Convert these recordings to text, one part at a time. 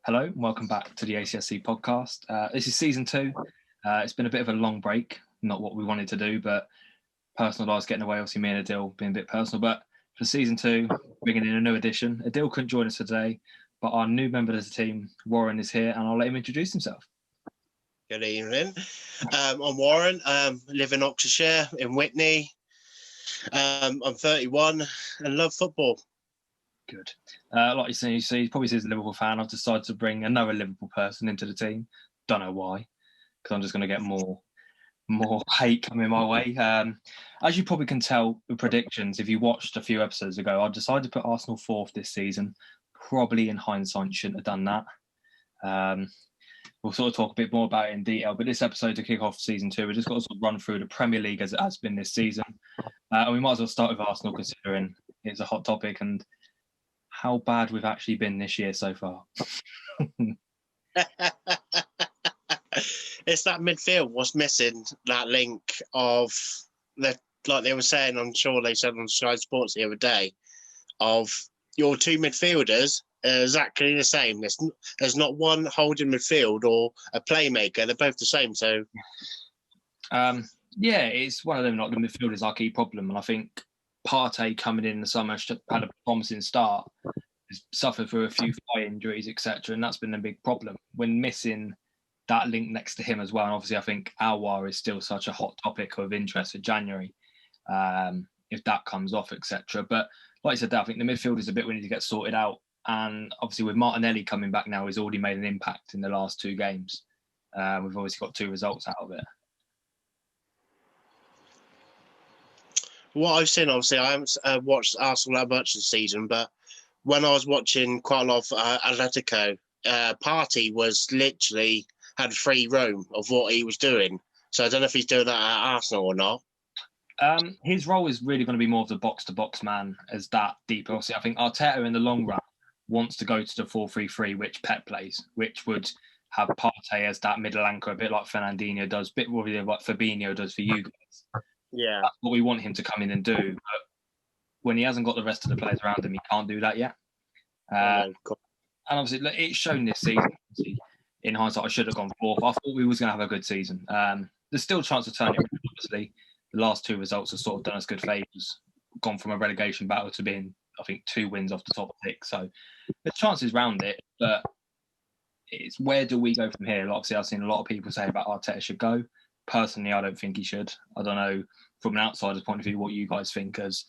Hello and welcome back to the ACSC podcast. This is season 2. It's been a bit of a long break, not what we wanted to do, but personal lives getting away. Obviously, me and Adil being a bit personal. But for season 2, bringing in a new addition. Adil couldn't join us today, but our new member of the team, Warren, is here, and I'll let him introduce himself. Good evening. I'm Warren. Live in Oxfordshire, in Witney. I'm 31 and love football. Good. Like you see, he probably says a Liverpool fan. I've decided to bring another Liverpool person into the team. Don't know why, because I'm just going to get more hate coming my way. As you probably can tell with predictions, if you watched a few episodes ago, I decided to put Arsenal 4th this season. Probably in hindsight, shouldn't have done that. We'll sort of talk a bit more about it in detail. But this episode to kick off season 2, we just got to sort of run through the Premier League as it has been this season. And we might as well start with Arsenal, considering it's a hot topic and how bad we've actually been this year so far. It's that midfield was missing that link of, like they were saying, I'm sure they said on Sky Sports the other day, of your two midfielders are exactly the same. There's not one holding midfield or a playmaker. They're both the same. So, yeah, it's one of them. Like the midfield is our key problem, and I think Partey coming in the summer had a promising start. Has suffered through a few thigh injuries, etc., and that's been a big problem. When missing that link next to him as well, and obviously I think Alwar is still such a hot topic of interest for January. If that comes off, etc. But like I said, I think the midfield is a bit we need to get sorted out. And obviously with Martinelli coming back now, he's already made an impact in the last 2 games. We've obviously got 2 results out of it. what I've seen, obviously, I haven't watched Arsenal that much this season, but when I was watching quite a lot of Atletico, Partey was literally had free roam of what he was doing. So I don't know if he's doing that at Arsenal or not. His role is really going to be more of the box-to-box man as that deep. Obviously, I think Arteta in the long run wants to go to the 4-3-3, which Pep plays, which would have Partey as that middle anchor, a bit like Fernandinho does, a bit more like Fabinho does for you guys. Yeah. That's what we want him to come in and do. But when he hasn't got the rest of the players around him, he can't do that yet. And obviously, it's shown this season. Obviously, in hindsight, I should have gone 4th. I thought we was going to have a good season. There's still a chance to turn it around, obviously. The last 2 results have sort of done us good favours. Gone from a relegation battle to being, I think, 2 wins off the top 6. So there's chances round it, but it's where do we go from here? Obviously, I've seen a lot of people say about Arteta should go. Personally, I don't think he should. I don't know from an outsider's point of view what you guys think as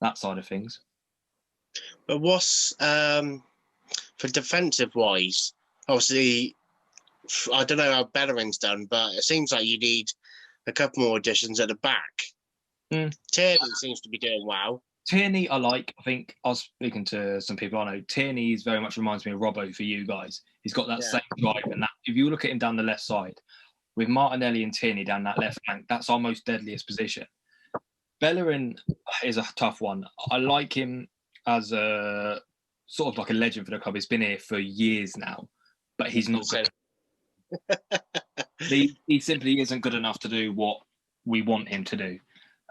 that side of things. But what's for defensive wise? Obviously, I don't know how Bellerin's done, but it seems like you need a couple more additions at the back. Tierney seems to be doing well. Tierney, I like. I think I was speaking to some people I know. Tierney is very much reminds me of Robbo for you guys. He's got that same drive, and that if you look at him down the left side, with Martinelli and Tierney down that left flank, that's our most deadliest position. Bellerin is a tough one. I like him as a sort of like a legend for the club. He's been here for years now, but he's not good. He simply isn't good enough to do what we want him to do.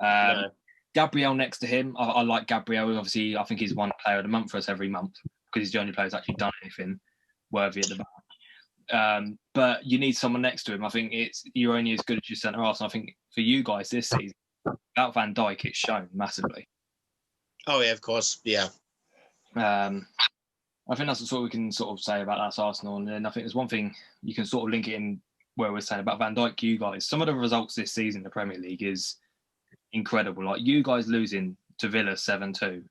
No. Gabriel next to him, I like Gabriel. Obviously, I think he's one player of the month for us every month because he's the only player who's actually done anything worthy at the back. But you need someone next to him. I think you're only as good as your centre half. And I think for you guys this season, without Van Dijk, it's shown massively. Oh yeah, of course, yeah. I think that's what we can sort of say about that Arsenal. And then I think there's one thing you can sort of link it in where we're saying about Van Dijk, you guys. Some of the results this season in the Premier League is incredible. Like you guys losing to Villa 7-2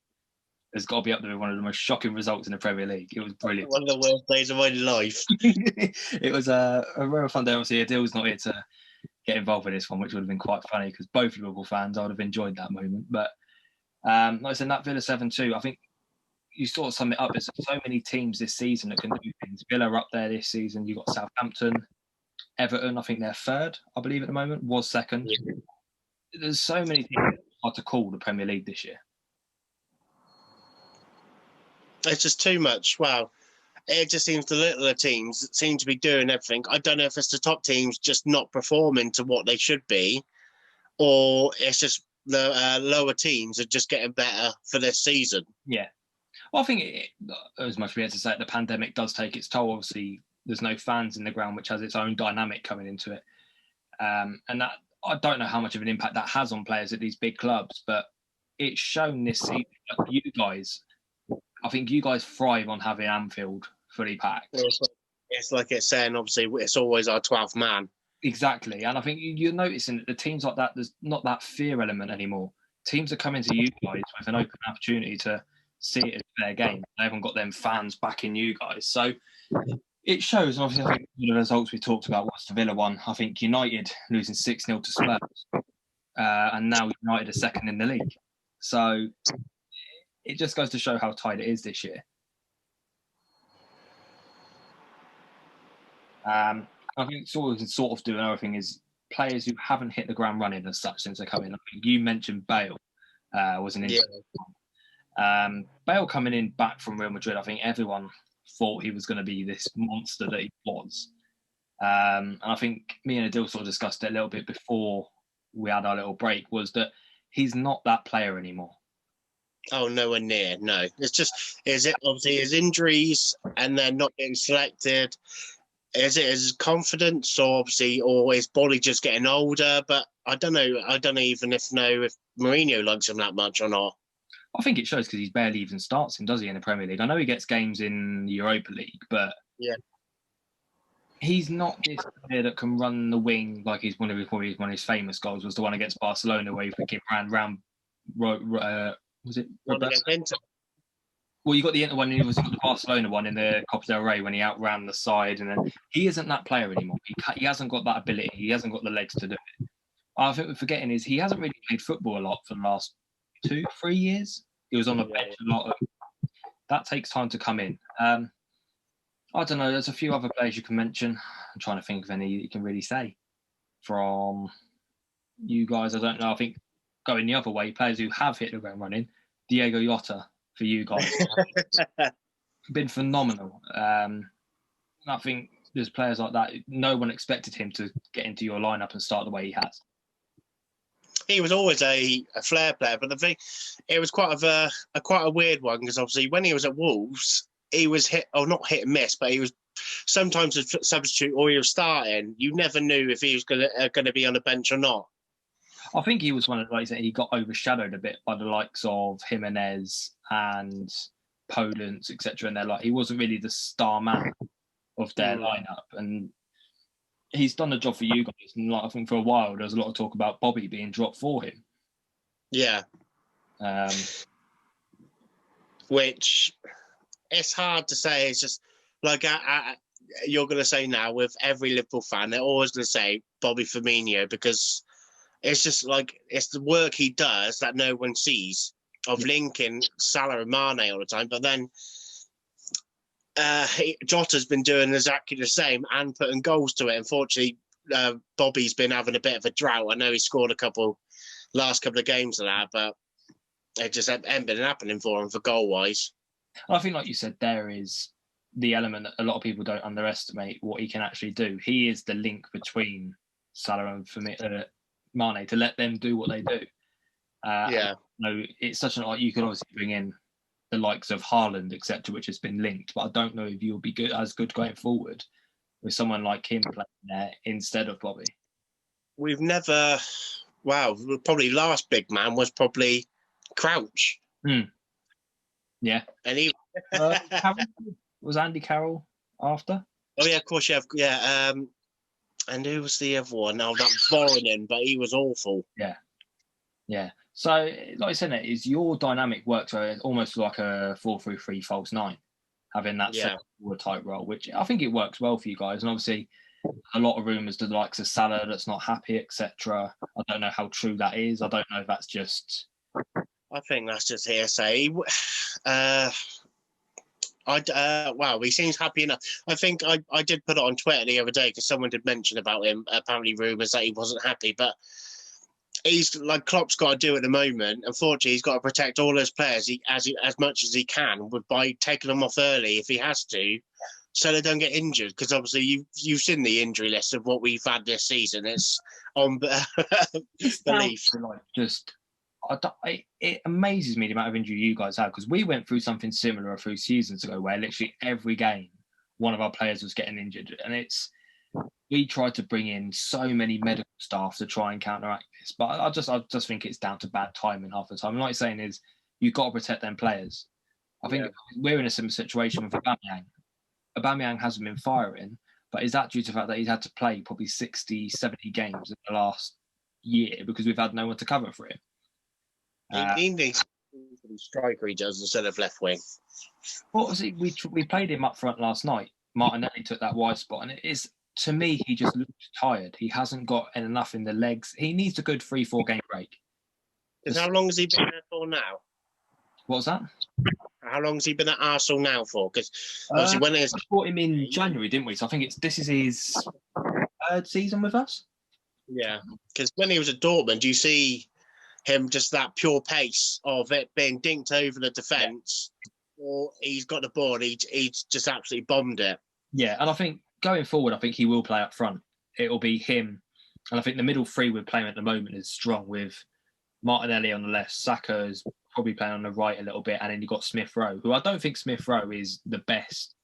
has got to be up there with one of the most shocking results in the Premier League. It was brilliant. One of the worst days of my life. It was a real fun day. Obviously, Adil's not here to get involved with this one, which would have been quite funny because both Liverpool fans, I would have enjoyed that moment. But like I said, that Villa 7-2, I think you sort of sum it up. There's so many teams this season that can do things. Villa are up there this season. You've got Southampton, Everton, I think they're 3rd, I believe at the moment, was 2nd. Yeah. There's so many things hard to call the Premier League this year. It's just too much. Wow. It just seems the littler teams seem to be doing everything. I don't know if it's the top teams just not performing to what they should be, or it's just the lower teams are just getting better for this season. Yeah. Well, I think as much as we had to say, the pandemic does take its toll. Obviously, there's no fans in the ground, which has its own dynamic coming into it. And that, I don't know how much of an impact that has on players at these big clubs, but it's shown this season that you guys, I think you guys thrive on having Anfield fully packed. It's like it's saying, obviously, it's always our 12th man. Exactly. And I think you're noticing that the teams like that, there's not that fear element anymore. Teams are coming to you guys with an open opportunity to see it as their game. They haven't got them fans backing you guys. So it shows. And obviously, I think the results we talked about was the Villa one. I think United losing 6-0 to Spurs. And now United are second in the league. So it just goes to show how tight it is this year. I think sort of do another thing is players who haven't hit the ground running as such since they come in. I think you mentioned Bale was an interesting one. Bale coming in back from Real Madrid, I think everyone thought he was going to be this monster that he was. And I think me and Adil sort of discussed it a little bit before we had our little break, was that he's not that player anymore. Oh, nowhere near. No, it's just obviously his injuries and then not getting selected. Is it his confidence, or obviously, or his body just getting older? But I don't know. I don't even if Mourinho likes him that much or not. I think it shows because he barely even starts him, does he, in the Premier League? I know he gets games in the Europa League, but he's not this player that can run the wing like he's one of his famous goals was the one against Barcelona where he freaking ran round. Was it Roberto? Well, you got the Inter one, and you got the Barcelona one in the Copa del Rey when he outran the side, and then he isn't that player anymore. He hasn't got that ability. He hasn't got the legs to do it. I think we're forgetting is he hasn't really played football a lot for the last 2-3 years. He was on the bench a lot. That takes time to come in. I don't know. There's a few other players you can mention. I'm trying to think of any you can really say from you guys. I don't know. I think going the other way, players who have hit the ground running, Diego Jota. For you guys, been phenomenal. I think there's players like that. No one expected him to get into your lineup and start the way he has. He was always a flair player, but the thing, it was quite a weird one because obviously when he was at Wolves, he was not hit and miss, but he was sometimes a substitute or he was starting. You never knew if he was going to be on the bench or not. I think he was one of the guys that he got overshadowed a bit by the likes of Jimenez and Podence, etc. And they're like, he wasn't really the star man of their lineup, and he's done the job for you guys. And like, I think for a while there was a lot of talk about Bobby being dropped for him. Yeah. Which it's hard to say. It's just like you're going to say now with every Liverpool fan, they're always going to say Bobby Firmino because. It's just like it's the work he does that no one sees of linking Salah and Mane all the time. But then Jota's been doing exactly the same and putting goals to it. Unfortunately, Bobby's been having a bit of a drought. I know he scored last couple of games of that, but it just hasn't been happening for him for goal-wise. I think, like you said, there is the element that a lot of people don't underestimate what he can actually do. He is the link between Salah and Mane to let them do what they do. It's such you can obviously bring in the likes of Haaland, etc., which has been linked, but I don't know if you'll be as good going forward with someone like him playing there instead of Bobby. We've never. Wow, probably last big man was probably Crouch. Yeah, and he was Andy Carroll after. Oh yeah, of course, yeah. And who was the other one? Oh, that Voronin, but he was awful. Yeah. So, like I said, your dynamic works almost like a 4-3-3 false 9, having that forward type role, which I think it works well for you guys. And obviously, a lot of rumours to the likes of Salah that's not happy, etc. I don't know how true that is. I don't know if that's just. I think that's just hearsay. Wow, he seems happy enough. I think I did put it on Twitter the other day because someone did mention about him. Apparently, rumours that he wasn't happy, but he's like Klopp's got to do at the moment. Unfortunately, he's got to protect all those players as much as he can by taking them off early if he has to, so they don't get injured. Because obviously, you've seen the injury list of what we've had this season. It's on belief. Like just it amazes me the amount of injury you guys have, because we went through something similar a few seasons ago where literally every game one of our players was getting injured, and we tried to bring in so many medical staff to try and counteract this, but I just think it's down to bad timing half the time. And like you're saying, is you've got to protect them players. I think we're in a similar situation with Aubameyang. Aubameyang hasn't been firing, but is that due to the fact that he's had to play probably 60, 70 games in the last year because we've had no one to cover for him? He needs to be striker, he does, instead of left wing. What was it? We played him up front last night. Martinelli took that wide spot, and it is, to me, he just looks tired. He hasn't got enough in the legs. He needs a good 3-4 game break. Because how long has he been there for now? What was that? How long has he been at Arsenal now for? Because obviously when we bought him in January, didn't we? So I think this is his third season with us. Yeah, because when he was at Dortmund, you see him just that pure pace of it being dinked over the defence, or he's got the ball, he's just absolutely bombed it. Yeah, and I think going forward, I think he will play up front. It'll be him, and I think the middle three we're playing at the moment is strong with Martinelli on the left, Saka is probably playing on the right a little bit, and then you've got Smith Rowe, who I don't think Smith Rowe is the best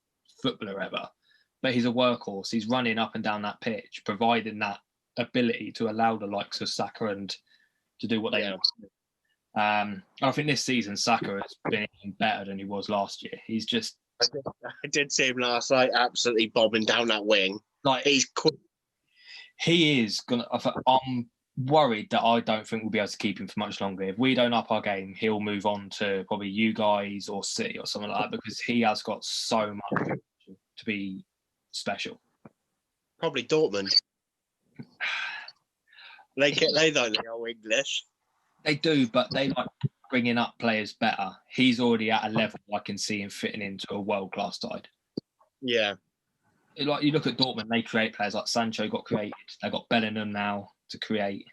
footballer ever, but he's a workhorse. He's running up and down that pitch, providing that ability to allow the likes of Saka and to do what they want. And I think this season Saka has been better than he was last year. He's just... I did see him last night, absolutely bobbing down that wing. Like, he's quick. He is gonna... I'm worried that I don't think we'll be able to keep him for much longer. If we don't up our game, he'll move on to probably you guys or City or something like that, because he has got so much to be special. Probably Dortmund. They don't know English. They do, but they like bringing up players better. He's already at a level I can see him fitting into a world-class side. Yeah. Like, you look at Dortmund, they create players like Sancho got created. They've got Bellingham now to create.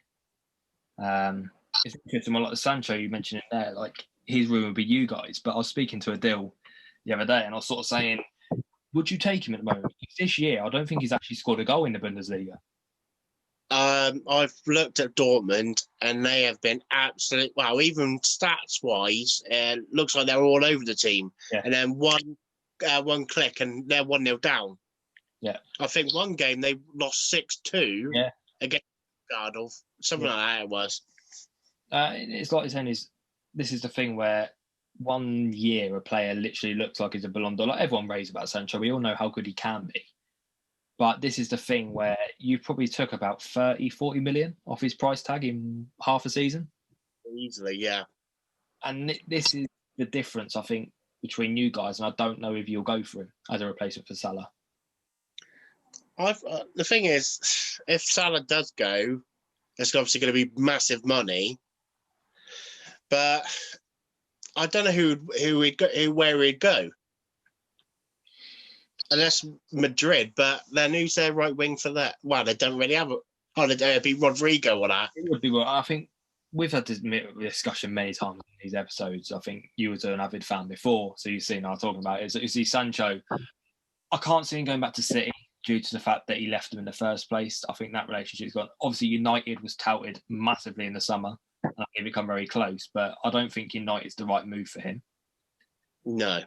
It's interesting, like the Sancho you mentioned in there, like his room would be you guys. But I was speaking to Adil the other day, and I was sort of saying, would you take him at the moment? This year, I don't think he's actually scored a goal in the Bundesliga. I've looked at Dortmund, and they have been absolute. Well, even stats wise, looks like they're all over the team. Yeah. And then one click, and they're 1-0 down. Yeah, I think one game they lost 6-2. Yeah, against Gardel, something like that. It was. It's like you're saying, this is the thing where 1 year a player literally looks like he's a Ballon d'Or. Like everyone raves about Sancho, we all know how good he can be. But this is the thing where you probably took about 30-40 million off his price tag in half a season. Easily, yeah. And this is the difference, I think, between you guys. And I don't know if you'll go for him as a replacement for Salah. The thing is, if Salah does go, it's obviously going to be massive money. But I don't know where he'd go. Unless Madrid, but then who's their right wing for that? Well, they don't really have it'd be Rodrigo or that. It would be. Well, I think we've had this discussion many times in these episodes. I think you were an avid fan before, so you've seen what I'm talking about. Is see Sancho? I can't see him going back to City due to the fact that he left them in the first place. I think that relationship's gone. Obviously, United was touted massively in the summer, and they've become very close. But I don't think United's the right move for him. No.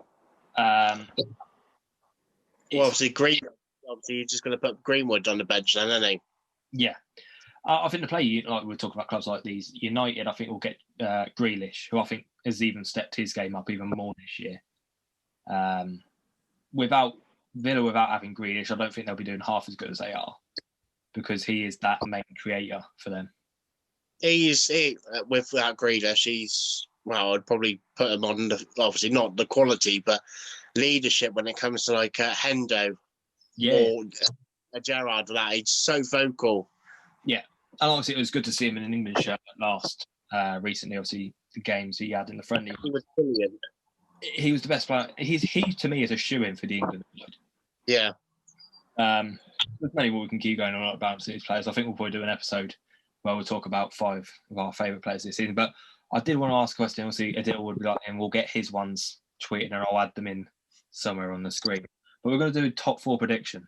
Well, obviously, you're just going to put Greenwood on the bench then, isn't he? Yeah. I think the player, like we're talking about clubs like these, United, I think will get Grealish, who I think has even stepped his game up even more this year. Without having Grealish, I don't think they'll be doing half as good as they are, because he is that main creator for them. Without Grealish, I'd probably put him on obviously not the quality, but leadership when it comes to like Hendo or Gerrard. That he's so vocal. Yeah, and obviously it was good to see him in an England shirt at last. Recently, obviously the games he had in the friendly, he was brilliant. He was the best player. He to me is a shoe-in for the England side. Yeah. There's many more we can keep going on about these players. I think we'll probably do an episode where we'll talk about 5 of our favourite players this season. But I did want to ask a question. Obviously, Adil would be like, and we'll get his ones tweeted, and I'll add them in somewhere on the screen. But we're going to do a top 4 prediction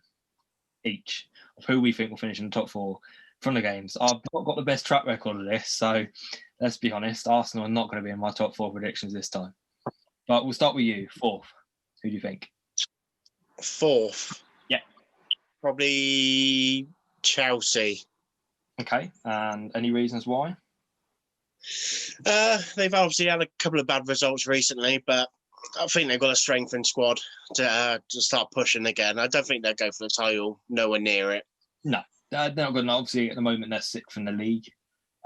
each of who we think will finish in the top 4 from the games. I've not got the best track record of this, so let's be honest, Arsenal are not going to be in my top 4 predictions this time. But we'll start with you. 4th. Who do you think? 4th? Yeah. Probably Chelsea. Okay. And any reasons why? They've obviously had a couple of bad results recently, but I think they've got a strengthened squad to start pushing again. I don't think they'll go for the title, nowhere near it. No, they're not good. Obviously, at the moment, they're 6th in the league.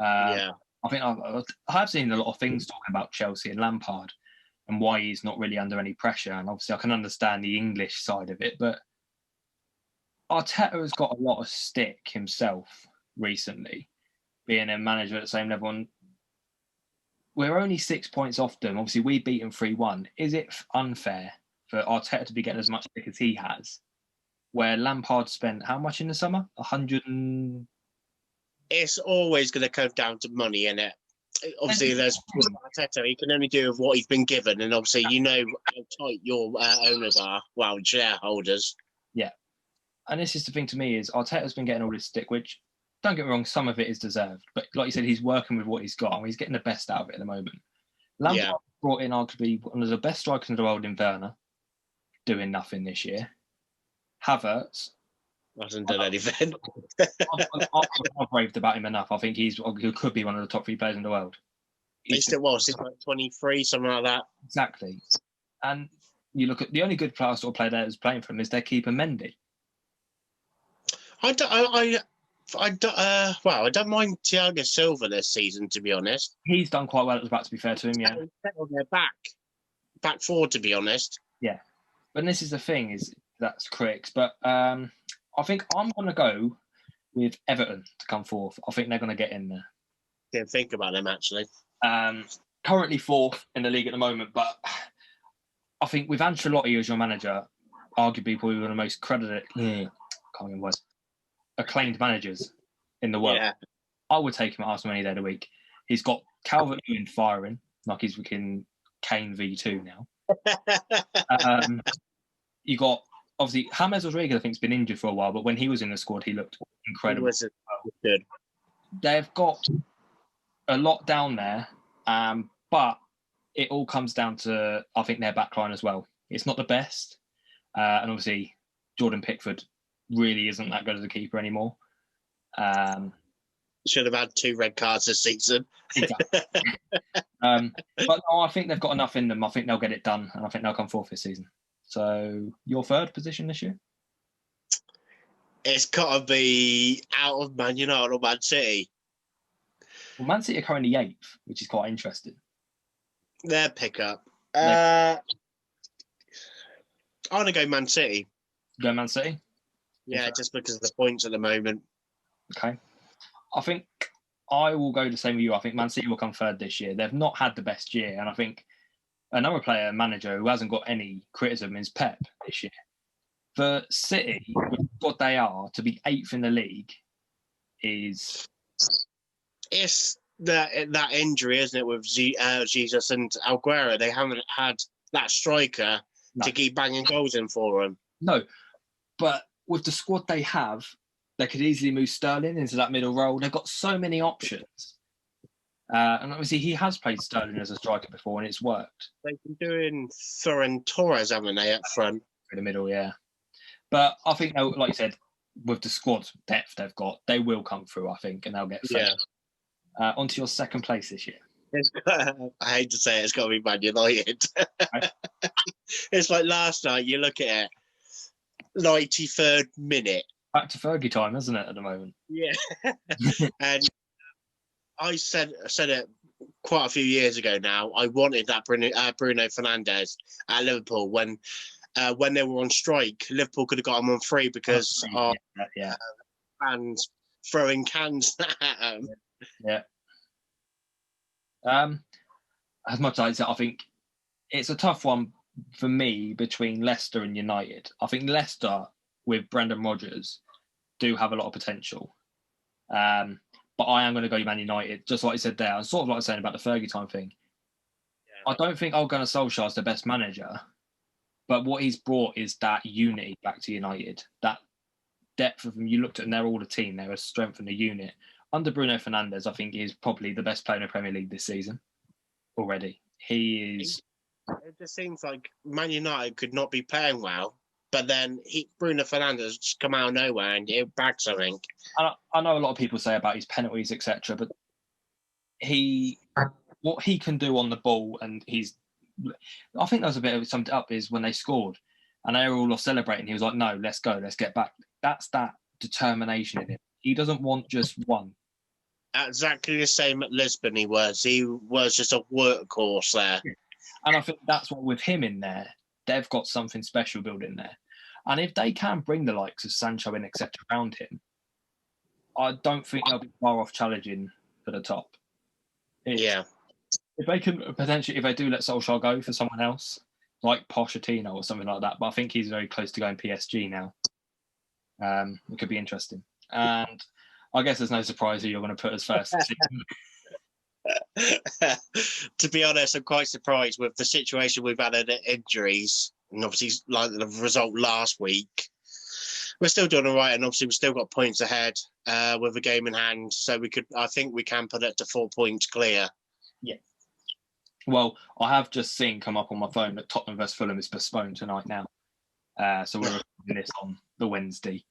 Yeah. I think I have seen a lot of things talking about Chelsea and Lampard and why he's not really under any pressure. And obviously, I can understand the English side of it, but Arteta has got a lot of stick himself recently, being a manager at the same level. And we're only 6 points off them. Obviously, we beat them 3-1. Is it unfair for Arteta to be getting as much stick as he has? Where Lampard spent how much in the summer? 100 and... It's always going to come down to money, innit? Obviously, there's Arteta. He can only do with what he's been given, and obviously, you know how tight your owners are. Well, shareholders. Yeah, and this is the thing to me is Arteta's been getting all this stick, which don't get me wrong, some of it is deserved, but like you said, he's working with what he's got, and he's getting the best out of it at the moment. Lampard brought in arguably one of the best strikers in the world in Werner, doing nothing this year. Havertz hasn't done anything. I've raved about him enough. I think he could be one of the top 3 players in the world. He still was. He's like 23, something like that. Exactly. And you look at the only good player sort of player that is playing for him is their keeper Mendy. I don't mind Thiago Silva this season, to be honest. He's done quite well at the back, to be fair to him, yeah. On their back forward, to be honest. Yeah. But this is the thing, is that's critics. But I think I'm going to go with Everton to come 4th. I think they're going to get in there. Didn't think about them, actually. Currently 4th in the league at the moment, but I think with Ancelotti as your manager, arguably probably one of the most acclaimed managers in the world. Yeah. I would take him at Arsenal any day of the week. He's got Calvert-Lewin firing, like he's freaking Kane V2 now. You got, obviously, James Rodriguez, I think, has been injured for a while, but when he was in the squad, he looked incredible. He was good. They've got a lot down there, but it all comes down to, I think, their backline as well. It's not the best, and obviously, Jordan Pickford really isn't that good as a keeper anymore. Should have had 2 red cards this season. Exactly. But no, I think they've got enough in them. I think they'll get it done, and I think they'll come 4th this season. So, your 3rd position this year? It's got to be out of Man United or Man City. Well, Man City are currently 8th, which is quite interesting. Their pickup. I want to go Man City. Go Man City? Yeah, just because of the points at the moment. Okay. I think I will go the same with you. I think Man City will come 3rd this year. They've not had the best year, and I think another manager who hasn't got any criticism is Pep this year. For City, what they are, to be 8th in the league is... It's that injury, isn't it, with Jesus and Aguero? They haven't had that striker to keep banging goals in for them. No, but with the squad they have, they could easily move Sterling into that middle role. They've got so many options. And obviously, he has played Sterling as a striker before, and it's worked. They've been doing Ferran Torres, haven't they, up front? In the middle, yeah. But I think, like you said, with the squad depth they've got, they will come through, I think, and they'll get through. Yeah. Onto your 2nd place this year. I hate to say it, it's got to be Man United. Right. It's like last night, you look at it, 93rd minute. Back to Fergie time, isn't it, at the moment? Yeah. And I said it quite a few years ago now. I wanted that Bruno Fernandes at Liverpool when they were on strike. Liverpool could have got him on free because of fans throwing cans at him. Yeah. As much as I said, I think it's a tough one for me between Leicester and United. I think Leicester, with Brendan Rodgers, do have a lot of potential. But I am going to go Man United, just like you said there. Sort of like saying about the Fergie time thing. Yeah. I don't think Ole Gunnar Solskjaer is the best manager, but what he's brought is that unity back to United. That depth of them. You looked at them, they're all a team. They're a strength in the unit. under Bruno Fernandes, I think he's probably the best player in the Premier League this season already. He is. It just seems like Man United could not be playing well, but then Bruno Fernandes just come out of nowhere and he'll bag something. I know a lot of people say about his penalties, etc., but what he can do on the ball, and I think that was a bit of it summed up is when they scored and they were all celebrating. He was like, "No, let's go, let's get back." That's that determination in him. He doesn't want just one. Exactly the same at Lisbon. He was just a workhorse there. And I think that's what with him in there, they've got something special building there. And if they can bring the likes of Sancho and etc. around him, I don't think they'll be far off challenging for the top. Yeah. If they can potentially, if they do let Solskjaer go for someone else, like Pochettino or something like that, but I think he's very close to going PSG now. It could be interesting. And I guess there's no surprise who you're going to put as first this season. To be honest, I'm quite surprised with the situation we've had in injuries, and obviously like the result last week. We're still doing all right, and obviously we've still got points ahead with a game in hand. So I think we can put it to 4 points clear. Yeah. Well, I have just seen come up on my phone that Tottenham vs Fulham is postponed tonight now. So we're recording this on the Wednesday.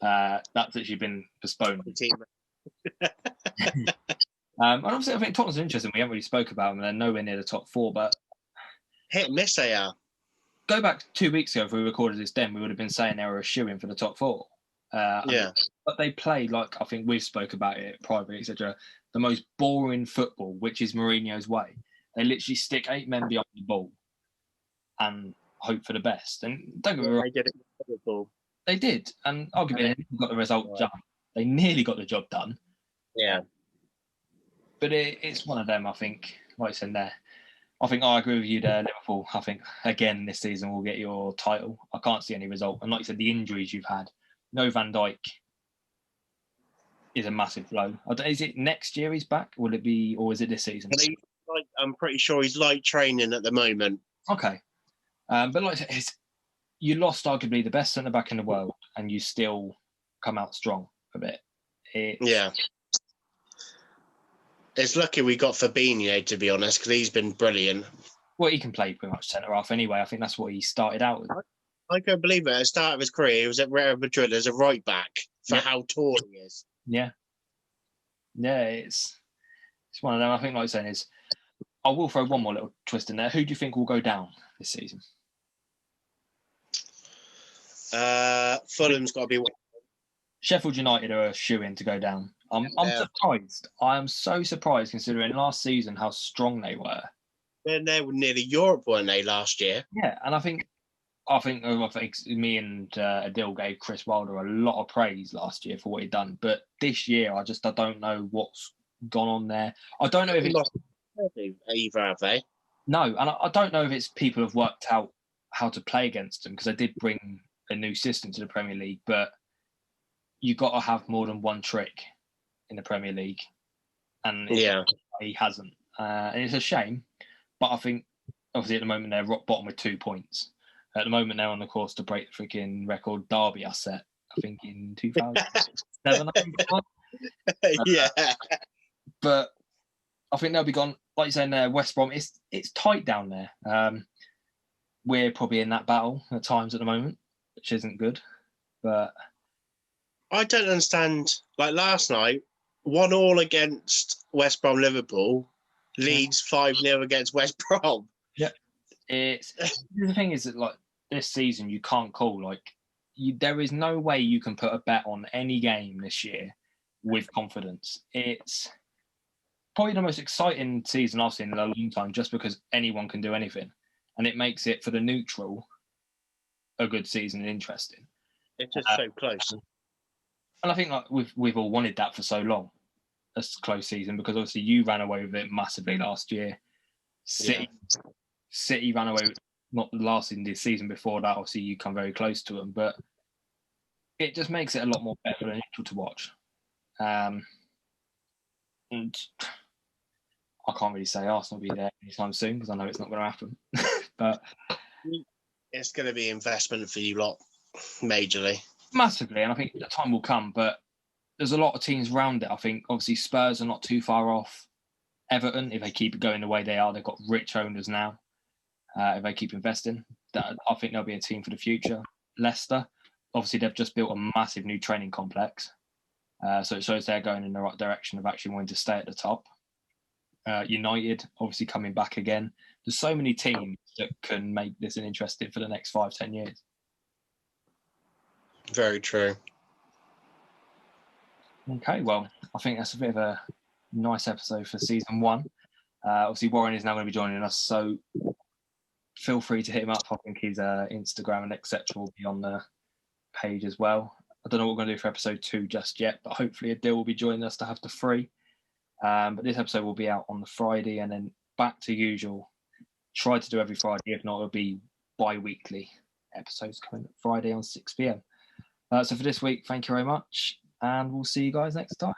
That's actually been postponed. And obviously, I think Tottenham's interesting. We haven't really spoke about them. They're nowhere near the top 4, but hit and miss they are. Go back 2 weeks ago, if we recorded this then, we would have been saying they were a shoo-in for the top 4. Yeah. But they played, like I think we've spoke about it privately, etc., the most boring football, which is Mourinho's way. They literally stick 8 men behind the ball and hope for the best. And don't get me wrong, they did it. They did, and arguably they got the result done. They nearly got the job done. Yeah. But it's one of them, I think, like I said there. I think I agree with you there, Liverpool. I think, again, this season will get your title. I can't see any result. And like you said, the injuries you've had. No Van Dijk is a massive blow. Is it next year he's back? Will it be, or is it this season? I'm pretty sure he's light training at the moment. Okay. But like I said, you lost arguably the best centre-back in the world and you still come out strong a bit. Yeah. It's lucky we got Fabinho, to be honest, because he's been brilliant. Well, he can play pretty much centre-half anyway. I think that's what he started out with. I can't believe it. At the start of his career, he was at Real Madrid as a right-back for how tall he is. Yeah. Yeah, it's one of them. I think, like I'm saying, is I will throw one more little twist in there. Who do you think will go down this season? Fulham's got to be one. Sheffield United are a shoo-in to go down. I'm surprised. I am so surprised considering last season how strong they were. They were nearly Europe, weren't they, last year? Yeah, and I think me and Adil gave Chris Wilder a lot of praise last year for what he'd done. But this year, I don't know what's gone on there. I don't know if it's either, have they? No, and I don't know if it's people have worked out how to play against them because they did bring a new system to the Premier League, but you got to have more than one trick in the Premier League, and he hasn't, and it's a shame. But I think obviously at the moment they're rock bottom with 2 points. At the moment they're on the course to break the freaking record Derby I set. I think in 2007. Yeah, but I think they'll be gone. Like you're saying there, West Brom. It's tight down there. We're probably in that battle at times at the moment, which isn't good. But I don't understand. Like last night, 1-1 against West Brom Liverpool, Leeds 5-0 against West Brom. Yeah, the thing is that like this season you can't call there is no way you can put a bet on any game this year with confidence. It's probably the most exciting season I've seen in a long time, just because anyone can do anything, and it makes it for the neutral a good season and interesting. It's just so close. And I think like we've all wanted that for so long, a close season, because obviously you ran away with it massively last year. City ran away with not last in the season before that. Obviously you come very close to them, but it just makes it a lot more better and neutral to watch. And I can't really say Arsenal will be there anytime soon because I know it's not going to happen. But it's going to be investment for you lot, majorly. Massively, and I think the time will come, but there's a lot of teams around it. I think obviously Spurs are not too far off Everton if they keep it going the way they are. They've got rich owners now. If they keep investing, I think they'll be a team for the future. Leicester, obviously, they've just built a massive new training complex. So it shows they're going in the right direction of actually wanting to stay at the top. United, obviously, coming back again. There's so many teams that can make this an interesting for the next 5-10 years. Very true. Okay, well, I think that's a bit of a nice episode for season 1. Obviously, Warren is now going to be joining us, so feel free to hit him up. I think his Instagram and etc. will be on the page as well. I don't know what we're going to do for episode 2 just yet, but hopefully Adil will be joining us to have the 3. But this episode will be out on the Friday, and then back to usual. Try to do every Friday. If not, it'll be bi-weekly episodes coming Friday on 6 p.m. So for this week, thank you very much, and we'll see you guys next time.